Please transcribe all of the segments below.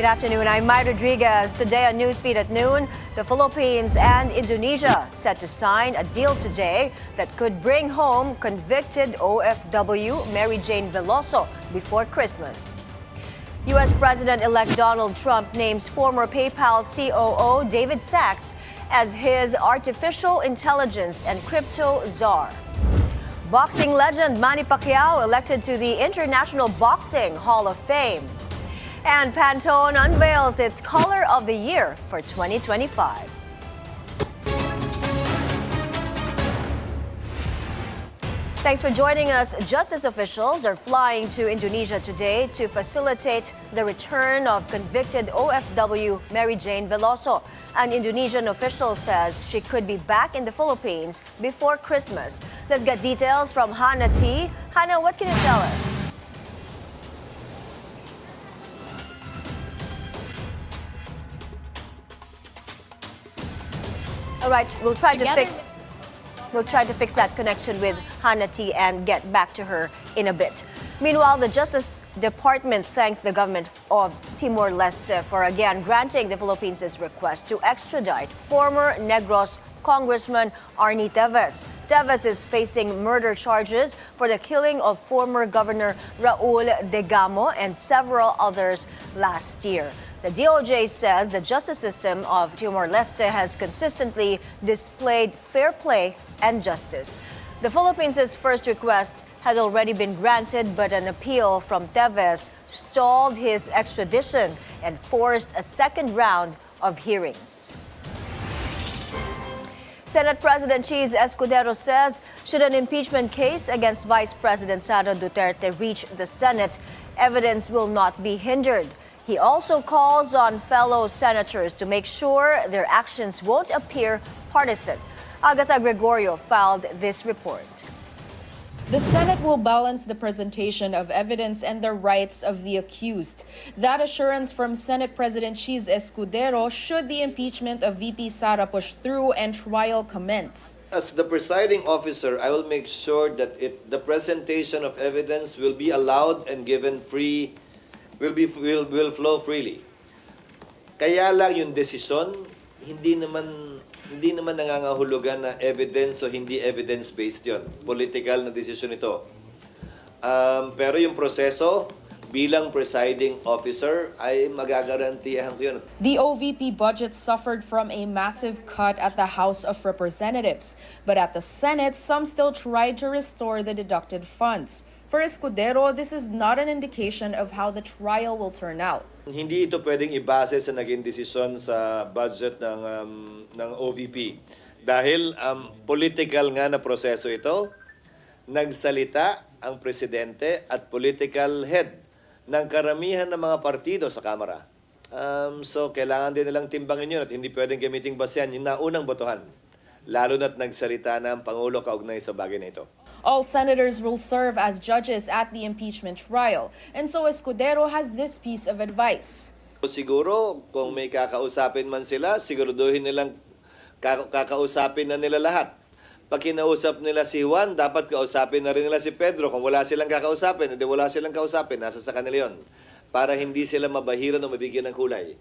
Good afternoon. I'm Mai Rodriguez. Today on Newsfeed at noon, the Philippines and Indonesia set to sign a deal today that could bring home convicted OFW Jane Veloso before Christmas. U.S. President-elect Donald Trump names former PayPal COO David Sachs as his artificial intelligence and crypto czar. Boxing legend Manny Pacquiao elected to the International Boxing Hall of Fame. And Pantone unveils its color of the year for 2025. Thanks for joining us. Justice officials are flying to Indonesia today to facilitate the return of convicted OFW Jane Veloso. An Indonesian official says she could be back in the Philippines before Christmas. Let's get details from Hannah T. Hannah, what can you tell us? All right, we'll try to fix that connection with Hannah T and get back to her in a bit. Meanwhile, the Justice Department thanks the government of Timor-Leste for again granting the Philippines' request to extradite former Negros Congressman Arnie Teves. Teves is facing murder charges for the killing of former Governor Raul Degamo and several others last year. The DOJ says the justice system of Timor-Leste has consistently displayed fair play and justice. The Philippines' first request had already been granted, but an appeal from Teves stalled his extradition and forced a second round of hearings. Senate President Cheese Escudero says should an impeachment case against Vice President Sara Duterte reach the Senate, evidence will not be hindered. He also calls on fellow senators to make sure their actions won't appear partisan. Agatha Gregorio filed this report. The Senate will balance the presentation of evidence and the rights of the accused. That assurance from Senate President Cheese Escudero should the impeachment of VP Sara push through and trial commence. As the presiding officer, I will make sure that the presentation of evidence will be allowed and given free, will flow freely. Kaya lang yung desisyon, hindi naman nangangahulugan na evidence o hindi evidence-based yon. Political na desisyon ito. Pero yung proseso, bilang presiding officer, ay magagarantiyahan ko yun. The OVP budget suffered from a massive cut at the House of Representatives. But at the Senate, some still tried to restore the deducted funds. For Escudero, this is not an indication of how the trial will turn out. Hindi ito pwedeng ibase sa naging desisyon sa budget ng OVP. Dahil political nga na proseso ito, nagsalita ang presidente at political head ng karamihan ng mga partido sa Kamara. So kailangan din nilang timbangin yun at hindi pwedeng gamiting basehan yung naunang botohan. Lalo na't nagsalita na ang Pangulo kaugnay sa bagay na ito. All senators will serve as judges at the impeachment trial. And so Escudero has this piece of advice. Siguro, kung may kakausapin man sila, siguraduhin nilang kakausapin na nila lahat. Pag kinausap nila si Juan, dapat kausapin na rin nila si Pedro. Kung wala silang kakausapin, hindi wala silang kausapin, nasa sa kanila yun. Para hindi sila mabahiran o mabigyan ng kulay.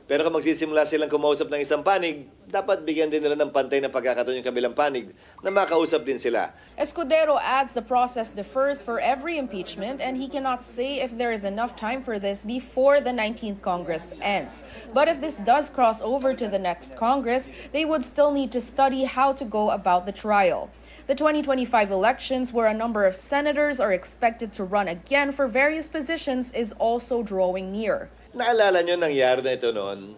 Pero kung magsisimula silang kumausap ng isang panig, dapat bigyan din nila ng pantay na pagkakataon yung kabilang panig na makausap din sila. Escudero adds the process differs for every impeachment and he cannot say if there is enough time for this before the 19th Congress ends. But if this does cross over to the next Congress, they would still need to study how to go about the trial. The 2025 elections, where a number of senators are expected to run again for various positions, is also drawing near. Naalala nyo nangyari na ito noon?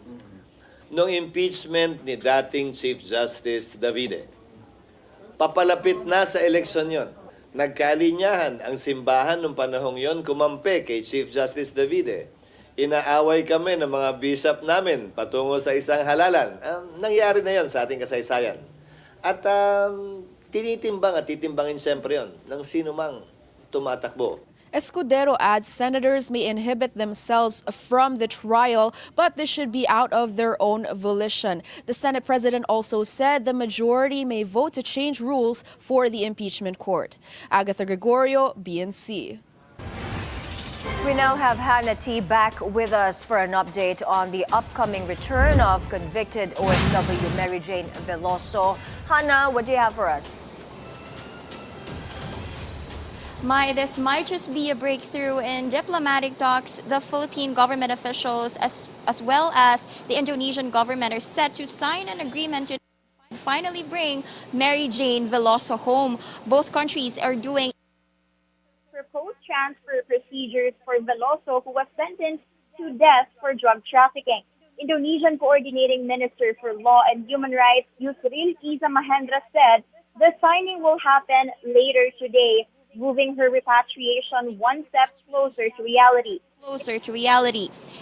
Noong impeachment ni dating Chief Justice Davide. Papalapit na sa eleksyon yon. Nagkalinyahan ang simbahan noong panahong yon kumampi kay Chief Justice Davide. Inaaway kami ng mga bishop namin patungo sa isang halalan. Nangyari na yon sa ating kasaysayan. At tinitimbang at titimbangin siyempre yon ng sino mang tumatakbo. Escudero adds senators may inhibit themselves from the trial, but this should be out of their own volition. The Senate President also said the majority may vote to change rules for the impeachment court. Agatha Gregorio, BNC. We now have Hannah T back with us for an update on the upcoming return of convicted OFW Mary Jane Veloso. Hannah, what do you have for us? Mai, this might just be a breakthrough in diplomatic talks. The Philippine government officials, as well as the Indonesian government, are set to sign an agreement to finally bring Mary Jane Veloso home. Both countries are doing proposed transfer procedures for Veloso, who was sentenced to death for drug trafficking. Indonesian Coordinating Minister for Law and Human Rights, Yusril Iza Mahendra, said the signing will happen later today, moving her repatriation one step closer to reality.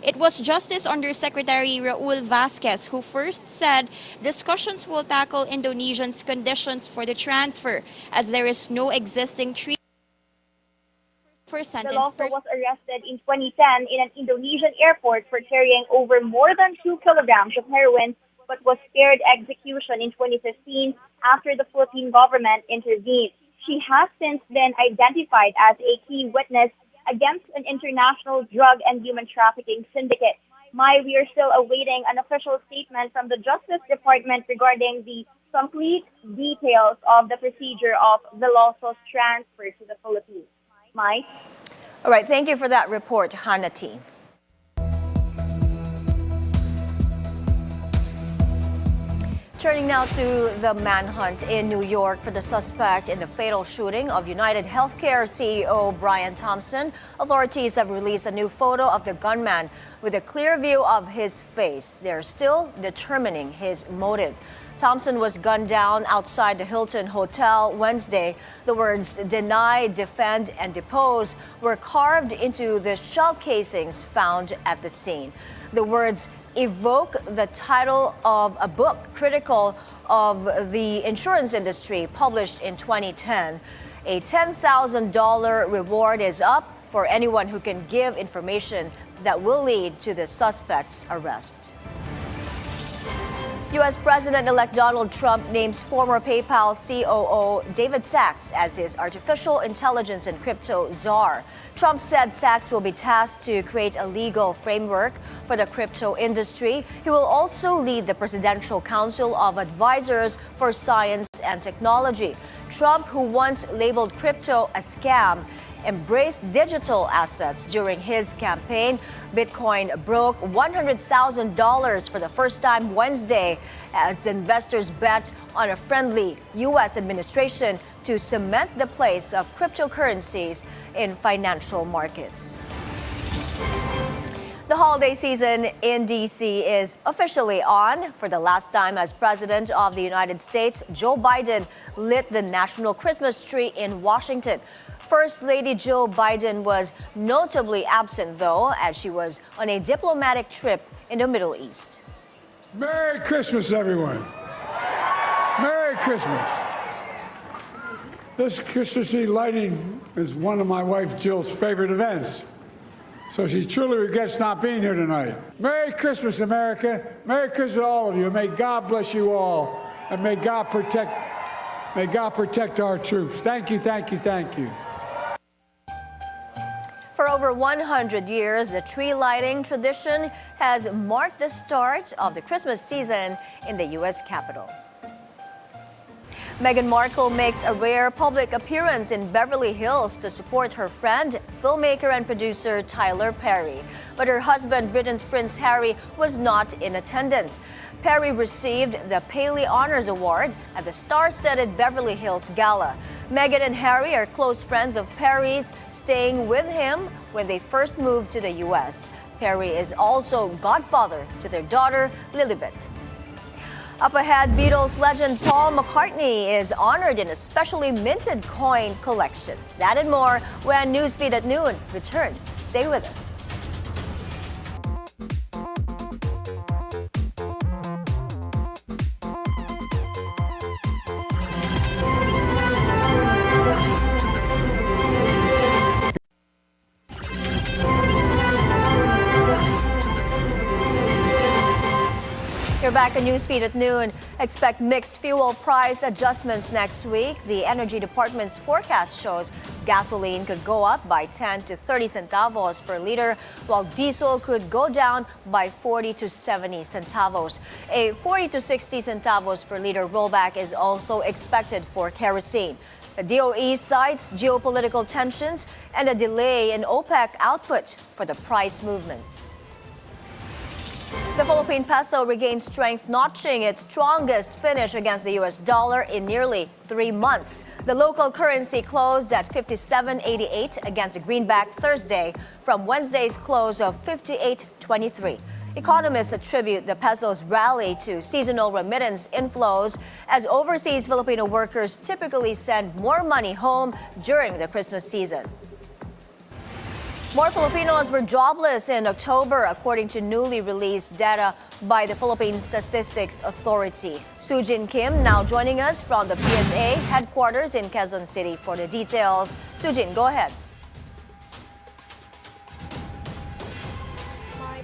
It was Justice Undersecretary Raul Vasquez who first said discussions will tackle Indonesians' conditions for the transfer, as there is no existing treaty. Veloso was arrested in 2010 in an Indonesian airport for carrying over more than 2 kilograms of heroin, but was spared execution in 2015 after the Philippine government intervened. She has since been identified as a key witness against an international drug and human trafficking syndicate. We are still awaiting an official statement from the Justice Department regarding the complete details of the procedure of Veloso's transfer to the Philippines. Mai? All right, thank you for that report, Hannah T. Turning now to the manhunt in New York for the suspect in the fatal shooting of United Healthcare CEO Brian Thompson. Authorities have released a new photo of the gunman with a clear view of his face. They're still determining his motive. Thompson was gunned down outside the Hilton Hotel Wednesday. The words "deny, defend, and depose" were carved into the shell casings found at the scene. The words evoke the title of a book critical of the insurance industry published in 2010. A $10,000 reward is up for anyone who can give information that will lead to the suspect's arrest. U.S. President-elect Donald Trump names former PayPal COO David Sachs as his artificial intelligence and crypto czar. Trump said Sachs will be tasked to create a legal framework for the crypto industry. He will also lead the Presidential Council of Advisors for Science and Technology. Trump, who once labeled crypto a scam, embraced digital assets during his campaign. Bitcoin broke $100,000 for the first time Wednesday as investors bet on a friendly U.S. administration to cement the place of cryptocurrencies in financial markets. The holiday season in D.C. is officially on. For the last time as President of the United States, Joe Biden lit the national Christmas tree in Washington. First Lady Jill Biden was notably absent, though, as she was on a diplomatic trip in the Middle East. Merry Christmas, everyone. Merry Christmas. This Christmas tree lighting is one of my wife Jill's favorite events. So she truly regrets not being here tonight. Merry Christmas, America. Merry Christmas to all of you. May God bless you all. And may God protect our troops. Thank you, thank you, thank you. For over 100 years, the tree lighting tradition has marked the start of the Christmas season in the U.S. Capitol. Meghan Markle makes a rare public appearance in Beverly Hills to support her friend, filmmaker and producer Tyler Perry. But her husband, Britain's Prince Harry, was not in attendance. Perry received the Paley Honors Award at the star-studded Beverly Hills Gala. Meghan and Harry are close friends of Perry's, staying with him when they first moved to the U.S. Perry is also godfather to their daughter, Lilibet. Up ahead, Beatles legend Paul McCartney is honored in a specially minted coin collection. That and more when Newsfeed at Noon returns. Stay with us. You're back on Newsfeed at noon. Expect mixed fuel price adjustments next week. The Energy Department's forecast shows gasoline could go up by 10 to 30 centavos per liter, while diesel could go down by 40 to 70 centavos. A 40 to 60 centavos per liter rollback is also expected for kerosene. The DOE cites geopolitical tensions and a delay in OPEC output for the price movements. The Philippine peso regained strength, notching its strongest finish against the U.S. dollar in nearly 3 months. The local currency closed at 57.88 against the greenback Thursday from Wednesday's close of 58.23. Economists attribute the peso's rally to seasonal remittance inflows, as overseas Filipino workers typically send more money home during the Christmas season. More Filipinos were jobless in October, according to newly released data by the Philippine Statistics Authority. Sujin Kim now joining us from the PSA headquarters in Quezon City for the details. Sujin, go ahead.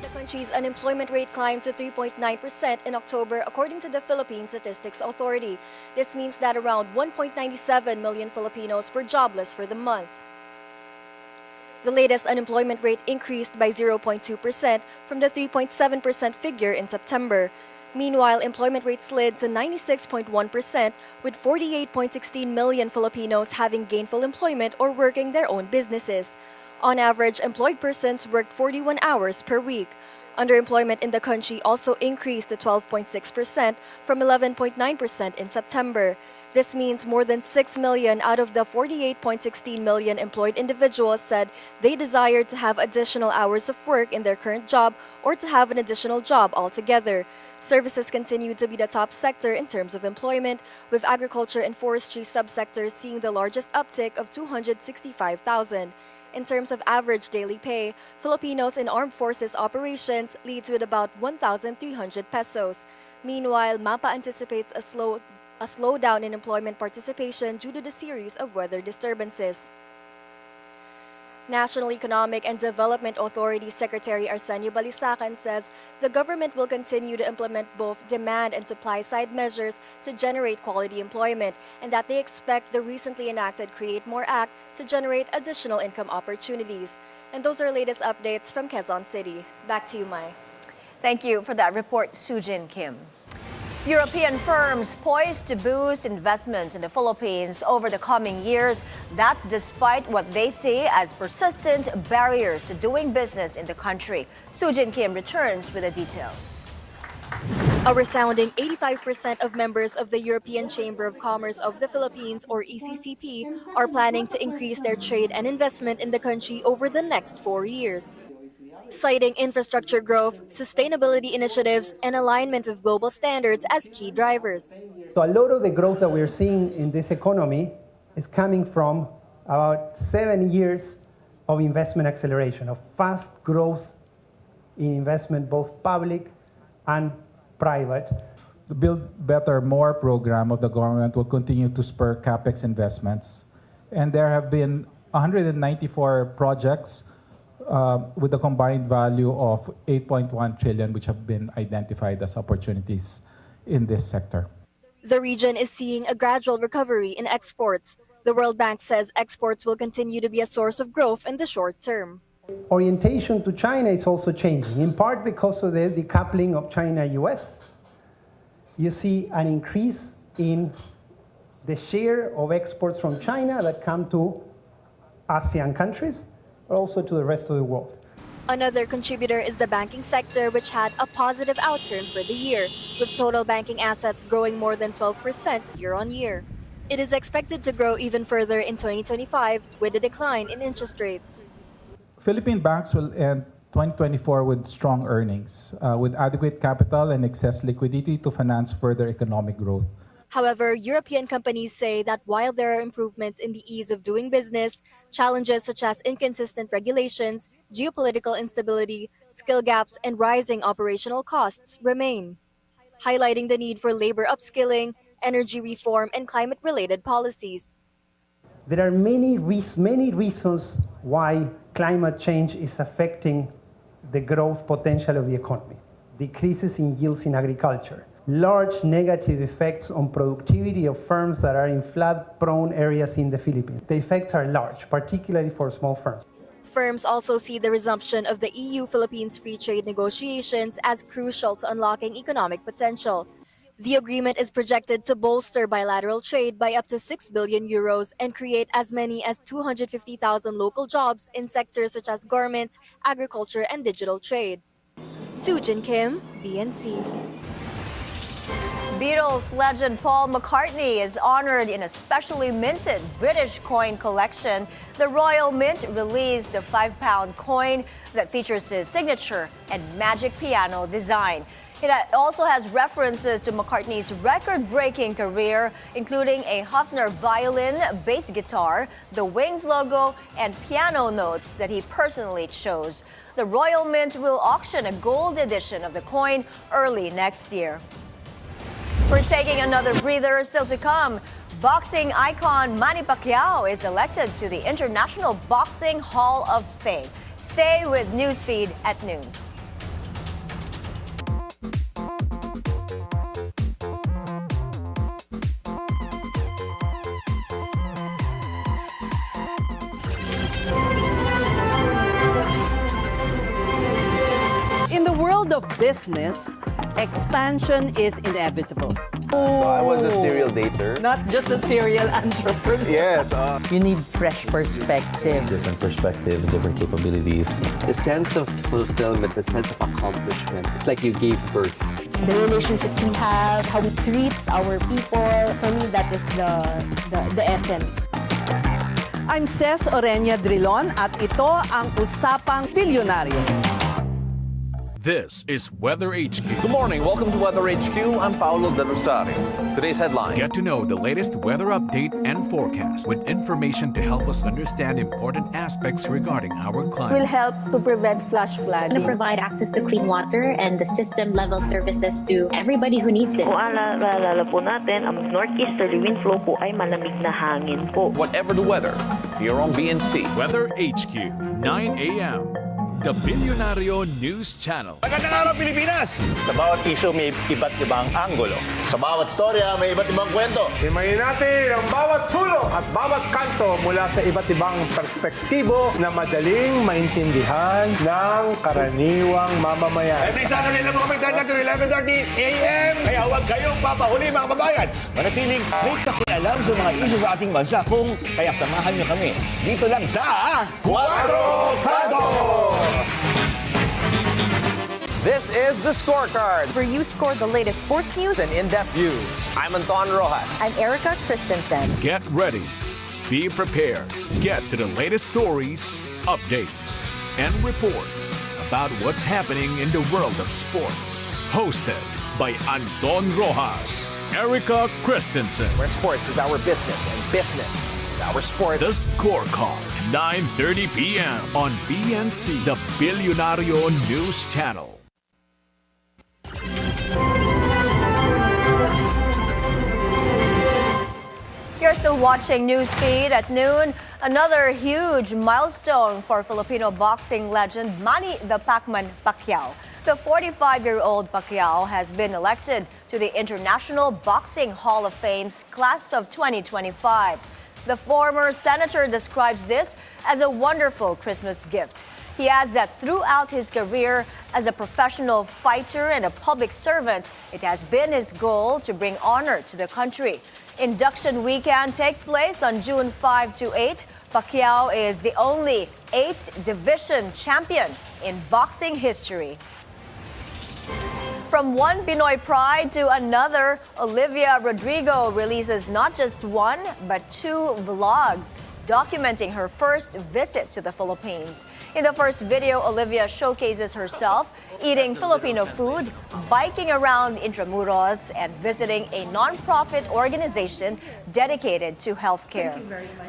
The country's unemployment rate climbed to 3.9% in October, according to the Philippine Statistics Authority. This means that around 1.97 million Filipinos were jobless for the month. The latest unemployment rate increased by 0.2% from the 3.7% figure in September. Meanwhile, employment rate slid to 96.1%, with 48.16 million Filipinos having gainful employment or working their own businesses. On average, employed persons worked 41 hours per week. Underemployment in the country also increased to 12.6% from 11.9% in September. This means more than 6 million out of the 48.16 million employed individuals said they desired to have additional hours of work in their current job or to have an additional job altogether. Services continue to be the top sector in terms of employment, with agriculture and forestry subsectors seeing the largest uptick of 265,000. In terms of average daily pay, Filipinos in armed forces operations leads with about 1,300 pesos. Meanwhile, MAPA anticipates a slowdown in employment participation due to the series of weather disturbances. National Economic and Development Authority Secretary Arsenio Balisacan says the government will continue to implement both demand and supply side measures to generate quality employment, and that they expect the recently enacted Create More Act to generate additional income opportunities. And those are latest updates from Quezon City. Back to you, Mai. Thank you for that report, Sujin Kim. European firms poised to boost investments in the Philippines over the coming years. That's despite what they see as persistent barriers to doing business in the country. Sujin Kim returns with the details. A resounding 85% of members of the European Chamber of Commerce of the Philippines, or ECCP, are planning to increase their trade and investment in the country over the next 4 years. Citing infrastructure growth, sustainability initiatives, and alignment with global standards as key drivers. So a lot of the growth that we're seeing in this economy is coming from about 7 years of investment acceleration, of fast growth in investment, both public and private. The Build Better More program of the government will continue to spur capex investments. And there have been 194 projects with a combined value of 8.1 trillion, which have been identified as opportunities in this sector. The region is seeing a gradual recovery in exports. The World Bank says exports will continue to be a source of growth in the short term. Orientation to China is also changing, in part because of the decoupling of China-US. You see an increase in the share of exports from China that come to ASEAN countries, but also to the rest of the world. Another contributor is the banking sector, which had a positive outturn for the year, with total banking assets growing more than 12% year-on-year. It is expected to grow even further in 2025 with a decline in interest rates. Philippine banks will end 2024 with strong earnings, with adequate capital and excess liquidity to finance further economic growth. However, European companies say that while there are improvements in the ease of doing business, challenges such as inconsistent regulations, geopolitical instability, skill gaps, and rising operational costs remain, highlighting the need for labor upskilling, energy reform, and climate-related policies. There are many reasons why climate change is affecting the growth potential of the economy. decreases in yields in agriculture, large negative effects on productivity of firms that are in flood-prone areas in the Philippines. The effects are large, particularly for small firms. Firms also see the resumption of the EU-Philippines free trade negotiations as crucial to unlocking economic potential. The agreement is projected to bolster bilateral trade by up to 6 billion euros and create as many as 250,000 local jobs in sectors such as garments, agriculture, and digital trade. Sujin Kim, BNC. Beatles legend Paul McCartney is honored in a specially minted British coin collection. The Royal Mint released a £5 coin that features his signature and magic piano design. It also has references to McCartney's record-breaking career, including a Hofner violin, bass guitar, the Wings logo, and piano notes that he personally chose. The Royal Mint will auction a gold edition of the coin early next year. We're taking another breather. Still to come, boxing icon Manny Pacquiao is elected to the International Boxing Hall of Fame. Stay with Newsfeed at noon. In the world of business, expansion is inevitable. So I was a serial dater. Not just a serial entrepreneur. Yes. You need fresh perspectives. Different perspectives, different capabilities. The sense of fulfillment, the sense of accomplishment. It's like you gave birth. The relationships we have, how we treat our people. For me, that is the essence. I'm Ces Orenia Drilon at ito ang Usapang Bilyonaryo. This is Weather HQ. Good morning. Welcome to Weather HQ. I'm Paolo De Rosario. Today's headline. Get to know the latest weather update and forecast with information to help us understand important aspects regarding our climate. Will help to prevent flash flooding. To provide access to clean water and the system level services to everybody who needs it. Kung alala po natin, ang northeasterly wind flow po ay malamig na hangin po. Whatever the weather, here on BNC. Weather HQ, 9 a.m. The Bilyonaryo News Channel. Magandang araw, Pilipinas! Sa bawat issue, may iba't ibang anggulo. Sa bawat storya, may iba't ibang kwento. Himayin natin ang bawat sulok at bawat kanto mula sa iba't ibang perspektibo na madaling maintindihan ng karaniwang mamamayan. Every Saturday na mga magdadag to 11:30 a.m. Kaya huwag kayong papahuli, mga kababayan. Manatiling may pakialam sa mga issue sa ating bansa. Kung kaya samahan niyo kami dito lang sa Cuatro Cantos! This is the Scorecard, where you score the latest sports news and in-depth views. I'm Anton Rojas. I'm Erica Christensen. Get ready. Be prepared. Get to the latest stories, updates, and reports about what's happening in the world of sports. Hosted by Anton Rojas, Erica Christensen. Where sports is our business and business is our sport. The Scorecard, 9:30 p.m. on BNC, the Bilyonaryo News Channel. You're still watching Newsfeed at noon. Another huge milestone for Filipino boxing legend Manny the Pacman Pacquiao. The 45-year-old Pacquiao has been elected to the International Boxing Hall of Fame's class of 2025. The former senator describes this as a wonderful Christmas gift. He adds that throughout his career as a professional fighter and a public servant, it has been his goal to bring honor to the country. Induction weekend takes place on June 5 to 8. Pacquiao is the only 8th division champion in boxing history. From one Pinoy pride to another, Olivia Rodrigo releases not just one, but 2 vlogs documenting her first visit to the Philippines. In the first video, Olivia showcases herself eating Filipino food, biking around Intramuros, and visiting a non-profit organization dedicated to healthcare.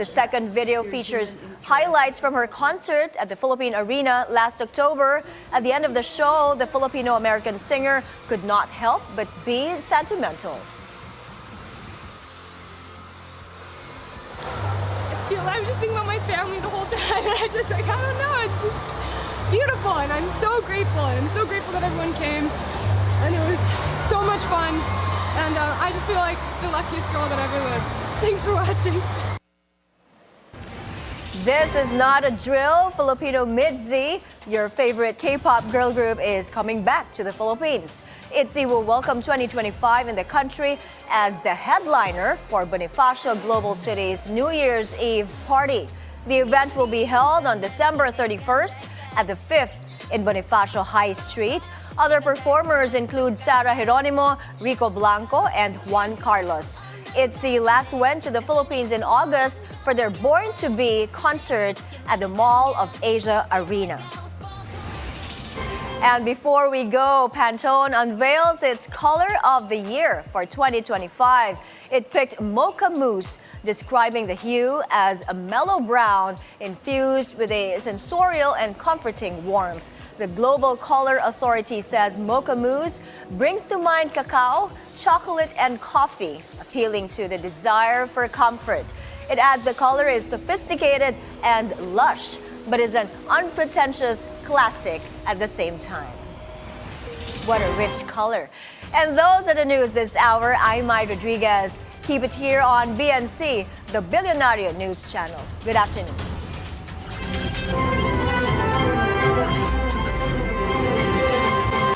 The second video features highlights from her concert at the Philippine Arena last October. At the end of the show, the Filipino-American singer could not help but be sentimental. I was just thinking about my family the whole time. I don't know, it's just beautiful, and I'm so grateful, and I'm so grateful that everyone came. and it was so much fun. And I just feel like the luckiest girl that ever lived. Thanks for watching. This is not a drill. Filipino Midzi, your favorite K-pop girl group, is coming back to the Philippines. ITZY will welcome 2025 in the country as the headliner for Bonifacio Global City's New Year's Eve party. The event will be held on December 31st at the 5th in Bonifacio High Street. Other performers include Sara Geronimo, Rico Blanco, and Juan Carlos. ITZY last went to the Philippines in August for their Born to Be concert at the Mall of Asia Arena. And before we go, Pantone unveils its color of the year for 2025. It picked Mocha Mousse, describing the hue as a mellow brown infused with a sensorial and comforting warmth. The Global Color Authority says Mocha Mousse brings to mind cacao, chocolate, and coffee, appealing to the desire for comfort. It adds the color is sophisticated and lush, but is an unpretentious classic at the same time. What a rich color. And those are the news this hour. I'm Mai Rodriguez. Keep it here on BNC, the Bilyonaryo News Channel. Good afternoon.